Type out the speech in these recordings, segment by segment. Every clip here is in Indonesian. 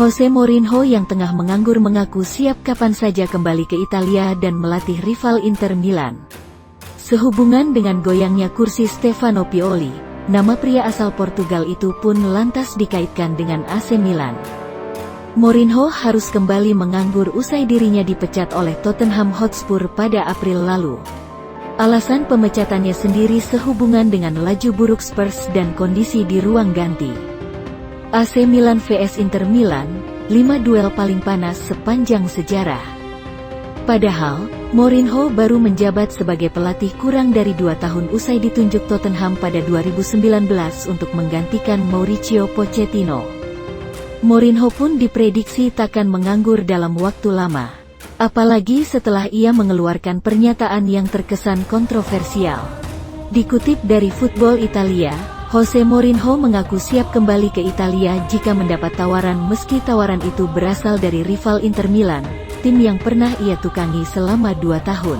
Jose Mourinho yang tengah menganggur mengaku siap kapan saja kembali ke Italia dan melatih rival Inter Milan. Sehubungan dengan goyangnya kursi Stefano Pioli, nama pria asal Portugal itu pun lantas dikaitkan dengan AC Milan. Mourinho harus kembali menganggur usai dirinya dipecat oleh Tottenham Hotspur pada April lalu. Alasan pemecatannya sendiri sehubungan dengan laju buruk Spurs dan kondisi di ruang ganti. AC Milan vs Inter Milan, 5 duel paling panas sepanjang sejarah. Padahal, Mourinho baru menjabat sebagai pelatih kurang dari 2 tahun usai ditunjuk Tottenham pada 2019 untuk menggantikan Mauricio Pochettino. Mourinho pun diprediksi takkan menganggur dalam waktu lama. Apalagi setelah ia mengeluarkan pernyataan yang terkesan kontroversial. Dikutip dari Football Italia, Jose Mourinho mengaku siap kembali ke Italia jika mendapat tawaran meski tawaran itu berasal dari rival Inter Milan, tim yang pernah ia tukangi selama 2 tahun.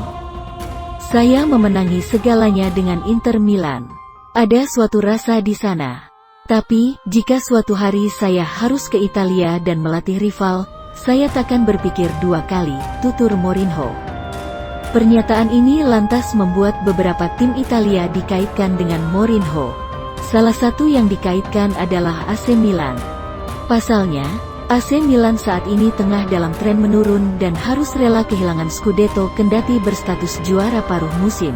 Saya memenangi segalanya dengan Inter Milan. Ada suatu rasa di sana. Tapi, jika suatu hari saya harus ke Italia dan melatih rival, saya takkan berpikir 2 kali, tutur Mourinho. Pernyataan ini lantas membuat beberapa tim Italia dikaitkan dengan Mourinho. Salah satu yang dikaitkan adalah AC Milan. Pasalnya, AC Milan saat ini tengah dalam tren menurun dan harus rela kehilangan Scudetto kendati berstatus juara paruh musim.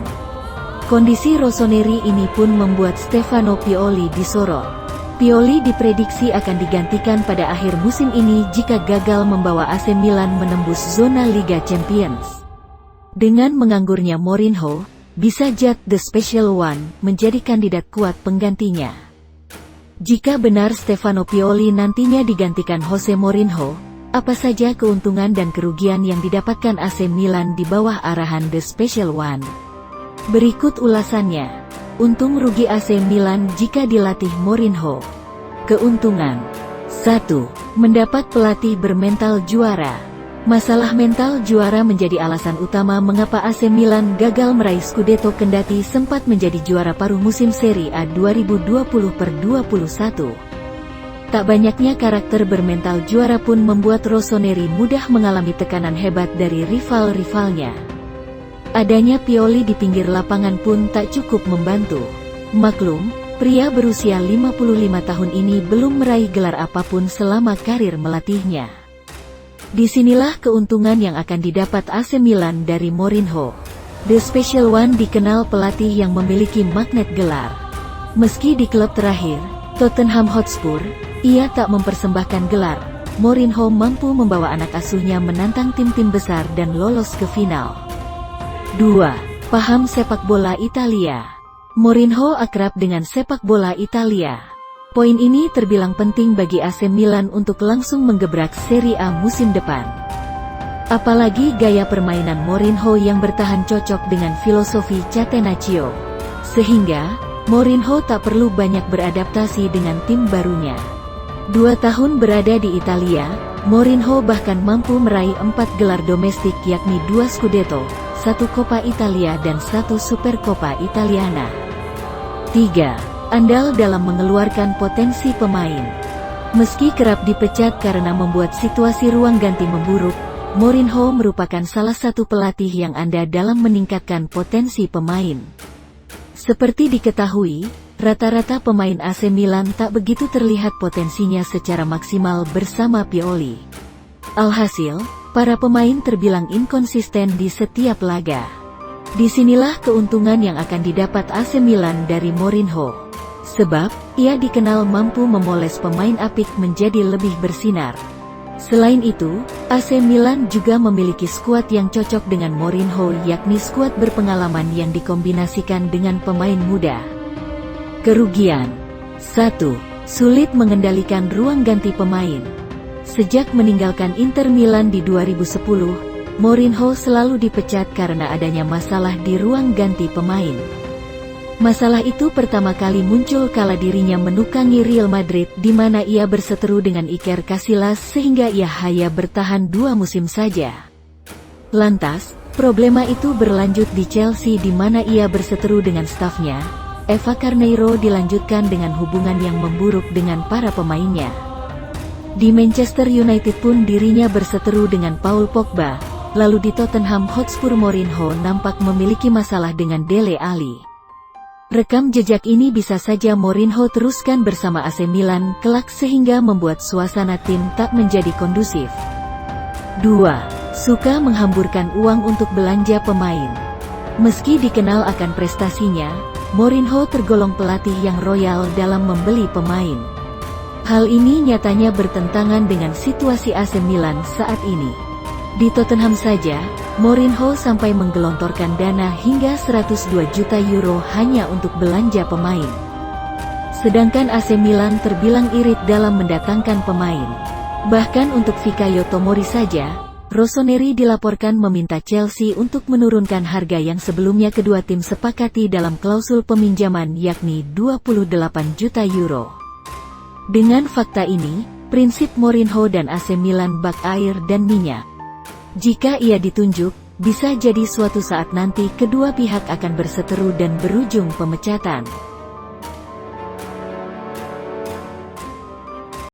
Kondisi rossoneri ini pun membuat Stefano Pioli disorot. Pioli diprediksi akan digantikan pada akhir musim ini jika gagal membawa AC Milan menembus zona Liga Champions. Dengan menganggurnya Mourinho, bisa jadi The Special One menjadi kandidat kuat penggantinya. Jika benar Stefano Pioli nantinya digantikan Jose Mourinho, apa saja keuntungan dan kerugian yang didapatkan AC Milan di bawah arahan The Special One? Berikut ulasannya. Untung rugi AC Milan jika dilatih Mourinho. Keuntungan 1. Mendapat pelatih bermental juara. Masalah mental juara menjadi alasan utama mengapa AC Milan gagal meraih Scudetto kendati sempat menjadi juara paruh musim Serie A 2020/21. Tak banyaknya karakter bermental juara pun membuat rossoneri mudah mengalami tekanan hebat dari rival-rivalnya. Adanya Pioli di pinggir lapangan pun tak cukup membantu. Maklum, pria berusia 55 tahun ini belum meraih gelar apapun selama karir melatihnya. Disinilah keuntungan yang akan didapat AC Milan dari Mourinho. The Special One dikenal pelatih yang memiliki magnet gelar. Meski di klub terakhir, Tottenham Hotspur, ia tak mempersembahkan gelar. Mourinho mampu membawa anak asuhnya menantang tim-tim besar dan lolos ke final. 2. Paham sepak bola Italia. Mourinho akrab dengan sepak bola Italia. Poin ini terbilang penting bagi AC Milan untuk langsung menggebrak Serie A musim depan. Apalagi gaya permainan Mourinho yang bertahan cocok dengan filosofi Catenaccio. Sehingga, Mourinho tak perlu banyak beradaptasi dengan tim barunya. 2 tahun berada di Italia, Mourinho bahkan mampu meraih 4 gelar domestik yakni 2 Scudetto, 1 Coppa Italia dan 1 Supercoppa Italiana. 3. Andal dalam mengeluarkan potensi pemain. Meski kerap dipecat karena membuat situasi ruang ganti memburuk, Mourinho merupakan salah satu pelatih yang andal dalam meningkatkan potensi pemain. Seperti diketahui, rata-rata pemain AC Milan tak begitu terlihat potensinya secara maksimal bersama Pioli. Alhasil, para pemain terbilang inkonsisten di setiap laga. Disinilah keuntungan yang akan didapat AC Milan dari Mourinho. Sebab, ia dikenal mampu memoles pemain apik menjadi lebih bersinar. Selain itu, AC Milan juga memiliki skuad yang cocok dengan Mourinho yakni skuad berpengalaman yang dikombinasikan dengan pemain muda. Kerugian 1. Sulit mengendalikan ruang ganti pemain. Sejak meninggalkan Inter Milan di 2010, Mourinho selalu dipecat karena adanya masalah di ruang ganti pemain. Masalah itu pertama kali muncul kala dirinya menukangi Real Madrid di mana ia berseteru dengan Iker Casillas sehingga ia hanya bertahan 2 musim saja. Lantas, problema itu berlanjut di Chelsea di mana ia berseteru dengan stafnya. Eva Carneiro dilanjutkan dengan hubungan yang memburuk dengan para pemainnya. Di Manchester United pun dirinya berseteru dengan Paul Pogba, lalu di Tottenham Hotspur Mourinho nampak memiliki masalah dengan Dele Alli. Rekam jejak ini bisa saja Mourinho teruskan bersama AC Milan kelak sehingga membuat suasana tim tak menjadi kondusif. 2. Suka menghamburkan uang untuk belanja pemain. Meski dikenal akan prestasinya, Mourinho tergolong pelatih yang royal dalam membeli pemain. Hal ini nyatanya bertentangan dengan situasi AC Milan saat ini. Di Tottenham saja, Mourinho sampai menggelontorkan dana hingga 102 juta euro hanya untuk belanja pemain. Sedangkan AC Milan terbilang irit dalam mendatangkan pemain. Bahkan untuk Fikayo Tomori saja, Rossoneri dilaporkan meminta Chelsea untuk menurunkan harga yang sebelumnya kedua tim sepakati dalam klausul peminjaman yakni 28 juta euro. Dengan fakta ini, prinsip Mourinho dan AC Milan bak air dan minyak. Jika ia ditunjuk, bisa jadi suatu saat nanti kedua pihak akan berseteru dan berujung pemecatan.